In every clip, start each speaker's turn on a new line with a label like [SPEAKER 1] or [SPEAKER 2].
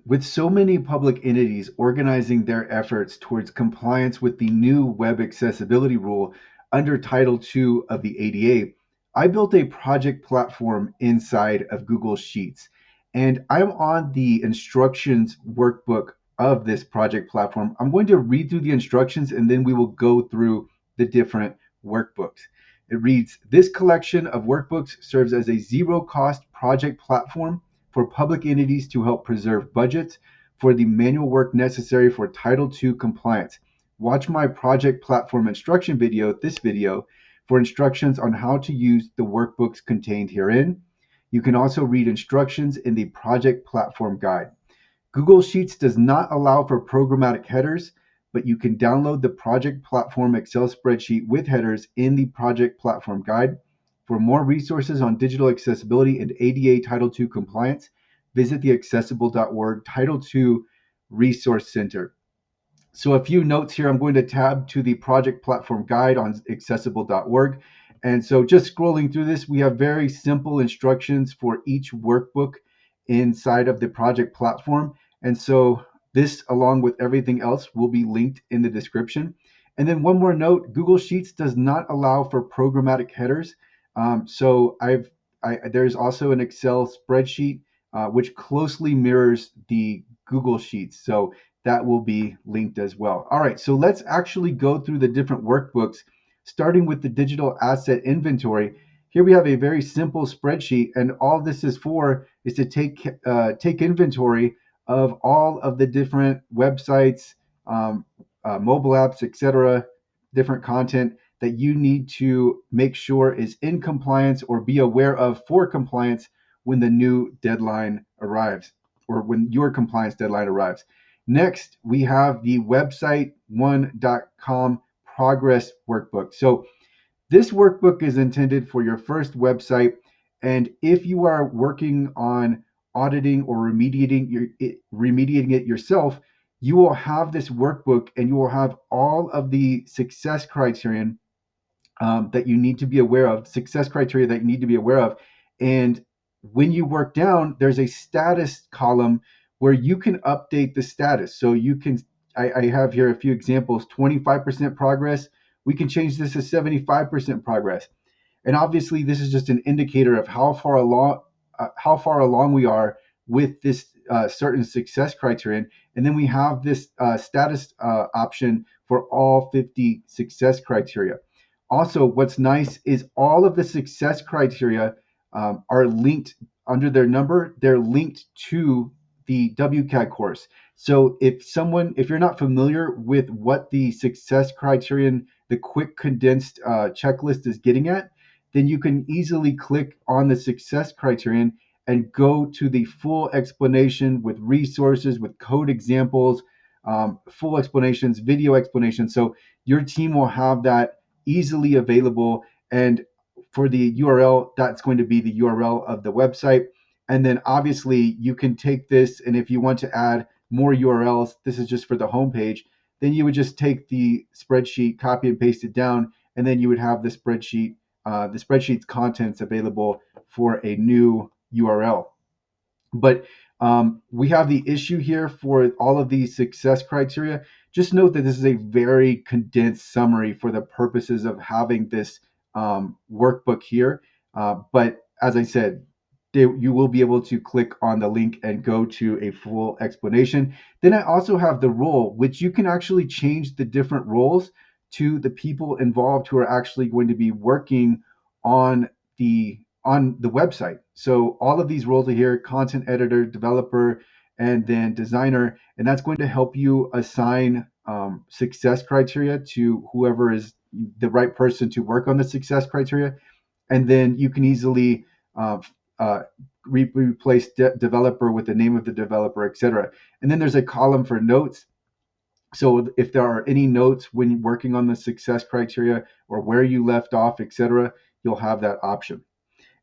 [SPEAKER 1] With so many public entities organizing their efforts towards compliance with the new web accessibility rule under Title II of the ADA, I built a project platform inside of Google Sheets. And I'm on the instructions workbook of this project platform. I'm going to read through the instructions and then we will go through the different workbooks. It reads, this collection of workbooks serves as a zero cost project platform for public entities to help preserve budgets for the manual work necessary for Title II compliance. Watch my project platform instruction video, this video, for instructions on how to use the workbooks contained herein. You can also read instructions in the project platform guide. Google Sheets does not allow for programmatic headers, but you can download the project platform Excel spreadsheet with headers in the project platform guide. For more resources on digital accessibility and ADA Title II compliance, visit the accessible.org Title II Resource Center. So a few notes here. I'm going to tab to the project platform guide on accessible.org. And so just scrolling through this, we have very simple instructions for each workbook inside of the project platform. And so this, along with everything else, will be linked in the description. And then one more note, Google Sheets does not allow for programmatic headers. There's also an Excel spreadsheet which closely mirrors the Google Sheets. So that will be linked as well. All right, so let's actually go through the different workbooks, starting with the digital asset inventory. Here we have a very simple spreadsheet, and all this is for is to take inventory of all of the different websites, mobile apps, etc., different content that you need to make sure is in compliance or be aware of for compliance when the new deadline arrives or when your compliance deadline arrives. Next, we have the website1.com progress workbook. So this workbook is intended for your first website. And if you are working on auditing or remediating it yourself, you will have this workbook and you will have all of the success criterion that you need to be aware of, success criteria that you need to be aware of. And when you work down, there's a status column where you can update the status. So you can, I have here a few examples, 25% progress. We can change this to 75% progress. And obviously this is just an indicator of how far along we are with this certain success criterion. And then we have this status option for all 50 success criteria. Also, what's nice is all of the success criteria are linked under their number. They're linked to the WCAG course. So if you're not familiar with what the success criterion, the quick condensed checklist is getting at, then you can easily click on the success criterion and go to the full explanation with resources, with code examples, full explanations, video explanations. So your team will have that easily available. And for the URL, that's going to be the URL of the website. And then obviously you can take this, and if you want to add more URLs, this is just for the homepage, then you would just take the spreadsheet, copy and paste it down, and then you would have the spreadsheet's contents available for a new URL. But we have the issue here for all of these success criteria. Just note that this is a very condensed summary for the purposes of having this workbook here. But as I said, you will be able to click on the link and go to a full explanation. Then I also have the role, which you can actually change the different roles to the people involved who are actually going to be working on the website. So all of these roles are here: content editor, developer, and then designer. And that's going to help you assign success criteria to whoever is the right person to work on the success criteria. And then you can easily replace developer with the name of the developer, etc. And then there's a column for notes. So if there are any notes when working on the success criteria or where you left off, etc., you'll have that option.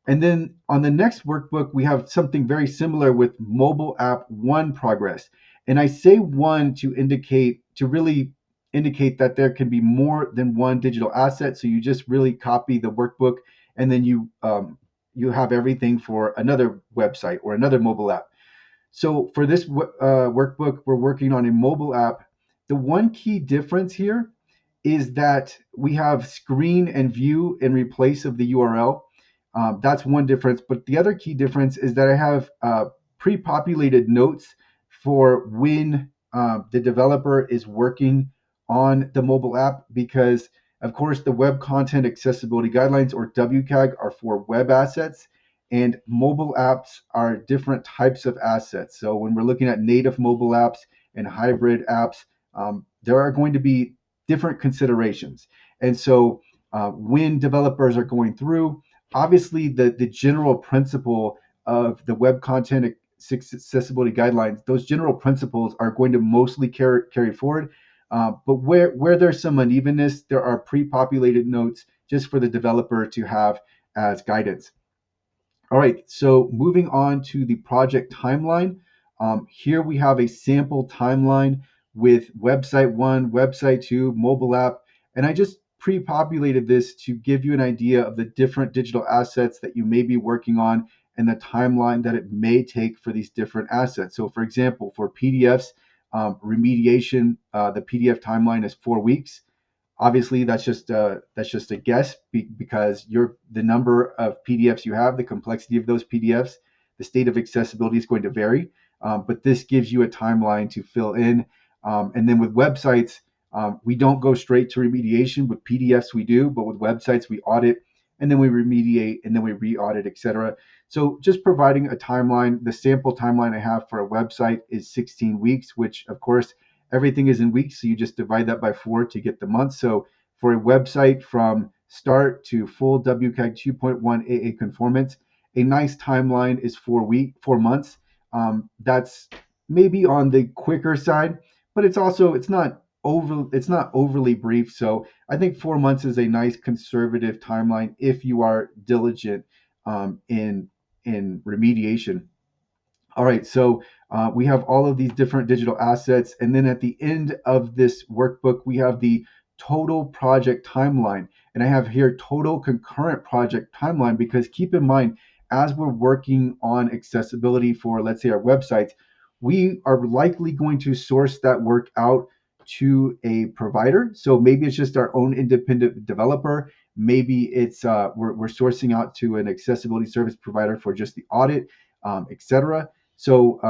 [SPEAKER 1] And then on the next workbook, we have something very similar with mobile app 1 progress. And I say 1 to really indicate that there can be more than one digital asset. So you just really copy the workbook and then you have everything for another website or another mobile app. So for this workbook, we're working on a mobile app. The one key difference here is that we have screen and view in replace of the URL. That's one difference. But the other key difference is that I have pre-populated notes for when the developer is working on the mobile app, because of course the Web Content Accessibility Guidelines, or WCAG, are for web assets, and mobile apps are different types of assets. So when we're looking at native mobile apps and hybrid apps, there are going to be different considerations. And so when developers are going through, obviously the general principle of the Web Content Accessibility Guidelines, those general principles are going to mostly carry forward. But where there's some unevenness, there are pre-populated notes just for the developer to have as guidance. All right, so moving on to the project timeline. Here we have a sample timeline with website one, website two, mobile app, and I just pre-populated this to give you an idea of the different digital assets that you may be working on and the timeline that it may take for these different assets. So for example, for PDFs, remediation, the PDF timeline is 4 weeks. Obviously, that's just a guess, because the number of PDFs you have, the complexity of those PDFs, the state of accessibility is going to vary. But this gives you a timeline to fill in. And then with websites, we don't go straight to remediation. With PDFs, we do, but with websites, we audit and then we remediate and then we re-audit, etc. So just providing a timeline. The sample timeline I have for a website is 16 weeks, which of course everything is in weeks, so you just divide that by 4 to get the month. So for a website from start to full WCAG 2.1 AA conformance, a nice timeline is 4 months. That's maybe on the quicker side, but it's not overly brief. So I think 4 months is a nice conservative timeline if you are diligent in remediation. All right, so we have all of these different digital assets. And then at the end of this workbook, we have the total project timeline. And I have here total concurrent project timeline, because keep in mind, as we're working on accessibility for, let's say, our websites, we are likely going to source that work out to a provider. So maybe it's just our own independent developer. Maybe it's we're sourcing out to an accessibility service provider for just the audit, etc. So,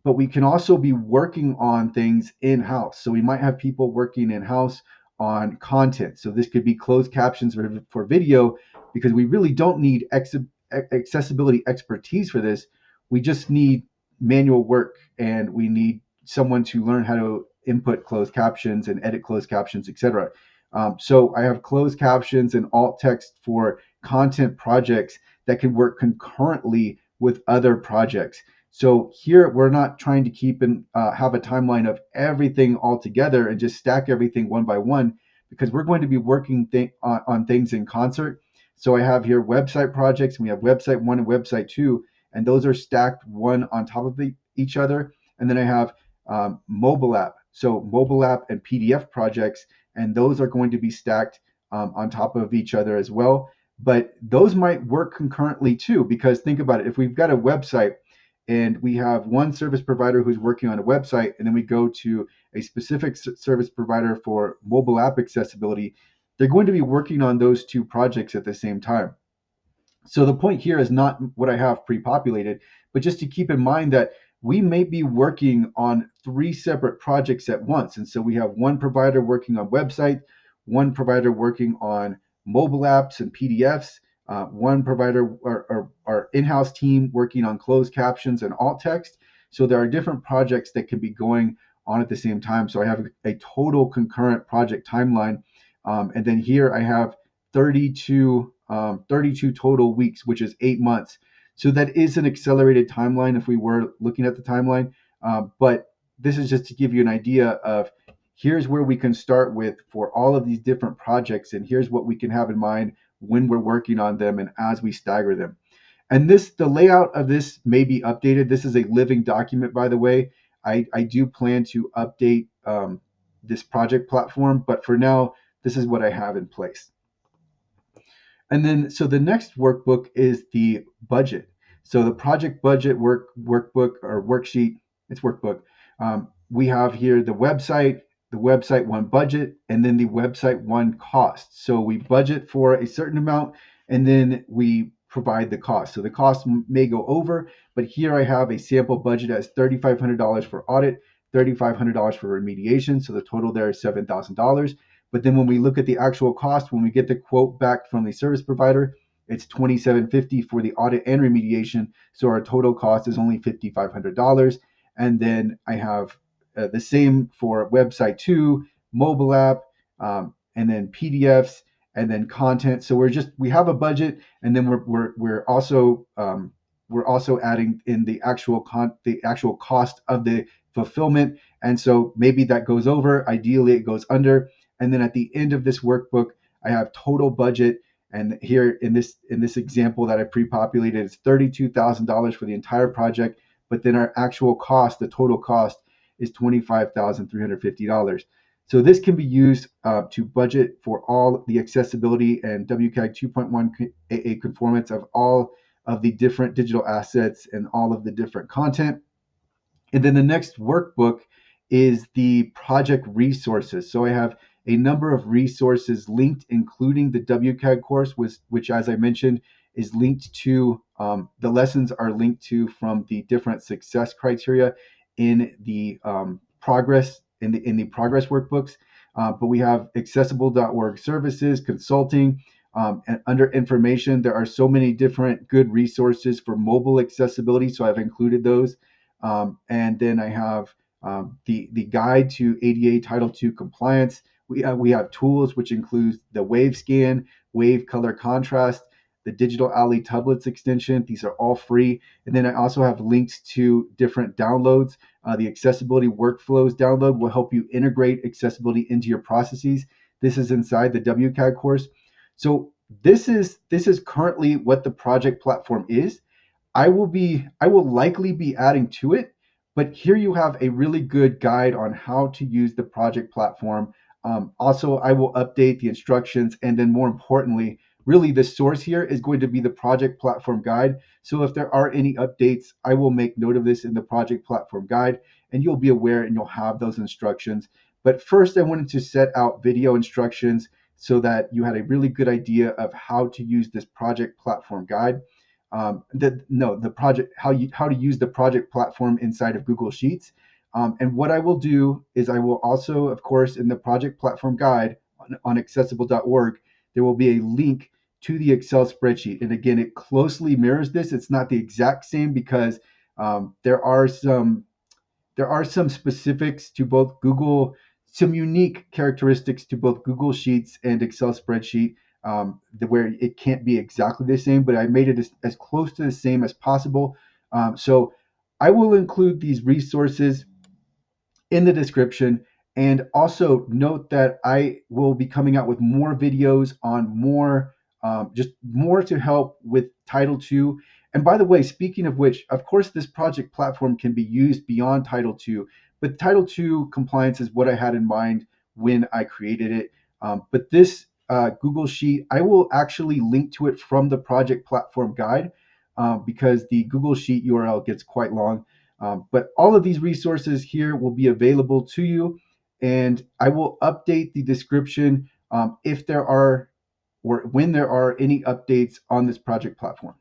[SPEAKER 1] but we can also be working on things in-house. So we might have people working in-house on content. So this could be closed captions for video, because we really don't need accessibility expertise for this. We just need manual work, and we need someone to learn how to input closed captions and edit closed captions, etc. So I have closed captions and alt text for content projects that can work concurrently with other projects. So here we're not trying to keep and have a timeline of everything all together and just stack everything one by one, because we're going to be working on things in concert. So I have here website projects, and we have website one and website two, and those are stacked one on top of each other. And then I have mobile app. So mobile app and PDF projects, and those are going to be stacked on top of each other as well. But those might work concurrently too, because think about it. If we've got a website and we have one service provider who's working on a website, and then we go to a specific service provider for mobile app accessibility, they're going to be working on those two projects at the same time. So the point here is not what I have pre-populated, but just to keep in mind that we may be working on 3 separate projects at once. And so we have one provider working on website, one provider working on mobile apps and PDFs, one provider or our in-house team working on closed captions and alt text. So there are different projects that can be going on at the same time. So I have a total concurrent project timeline. And then here I have 32 total weeks, which is 8 months. So that is an accelerated timeline if we were looking at the timeline. But this is just to give you an idea of here's where we can start with for all of these different projects, and here's what we can have in mind when we're working on them and as we stagger them. And the layout of this may be updated. This is a living document, by the way. I do plan to update this project platform, but for now, this is what I have in place. And then, so the next workbook is the budget. So the project budget workbook or worksheet, it's workbook. We have here the website one budget, and then the website one cost. So we budget for a certain amount, and then we provide the cost. So the cost may go over, but here I have a sample budget as $3,500 for audit, $3,500 for remediation. So the total there is $7,000. But then when we look at the actual cost, when we get the quote back from the service provider, it's $2,750 for the audit and remediation. So our total cost is only $5,500. And then I have the same for website two, mobile app, and then PDFs, and then content. So we have a budget, and then we're also adding in the actual cost of the fulfillment. And so maybe that goes over. Ideally, it goes under. And then at the end of this workbook, I have total budget. And here in this example that I pre-populated, it's $32,000 for the entire project. But then our actual cost, the total cost, is $25,350. So this can be used to budget for all the accessibility and WCAG 2.1 AA conformance of all of the different digital assets and all of the different content. And then the next workbook is the project resources. So I have a number of resources linked, including the WCAG course, which as I mentioned, is linked to, the lessons are linked to from the different success criteria in the progress workbooks. But we have accessible.org services, consulting, and under information, there are so many different good resources for mobile accessibility. So I've included those. And then I have the guide to ADA Title II compliance. We have tools which include the Wave Scan, Wave Color Contrast, the Digital Alley Tablets extension. These are all free. And then I also have links to different downloads. The Accessibility Workflows download will help you integrate accessibility into your processes. This is inside the WCAG course. So this is currently what the project platform is. I will likely be adding to it, but here you have a really good guide on how to use the project platform. Also, I will update the instructions, and then more importantly, really the source here is going to be the project platform guide. So if there are any updates, I will make note of this in the project platform guide, and you'll be aware and you'll have those instructions. But first, I wanted to set out video instructions so that you had a really good idea of how to use this project platform guide. The project, how to use the project platform inside of Google Sheets. And what I will do is I will also, of course, in the project platform guide on accessible.org, there will be a link to the Excel spreadsheet. And again, it closely mirrors this. It's not the exact same because there are some specifics to both Google, some unique characteristics to both Google Sheets and Excel spreadsheet, where it can't be exactly the same, but I made it as close to the same as possible. So I will include these resources in the description, and also note that I will be coming out with more videos on just more to help with Title II. And by the way, speaking of which, of course, this project platform can be used beyond Title II, but Title II compliance is what I had in mind when I created it. But this Google Sheet, I will actually link to it from the project platform guide because the Google Sheet URL gets quite long. But all of these resources here will be available to you, and I will update the description if there are or when there are any updates on this project platform.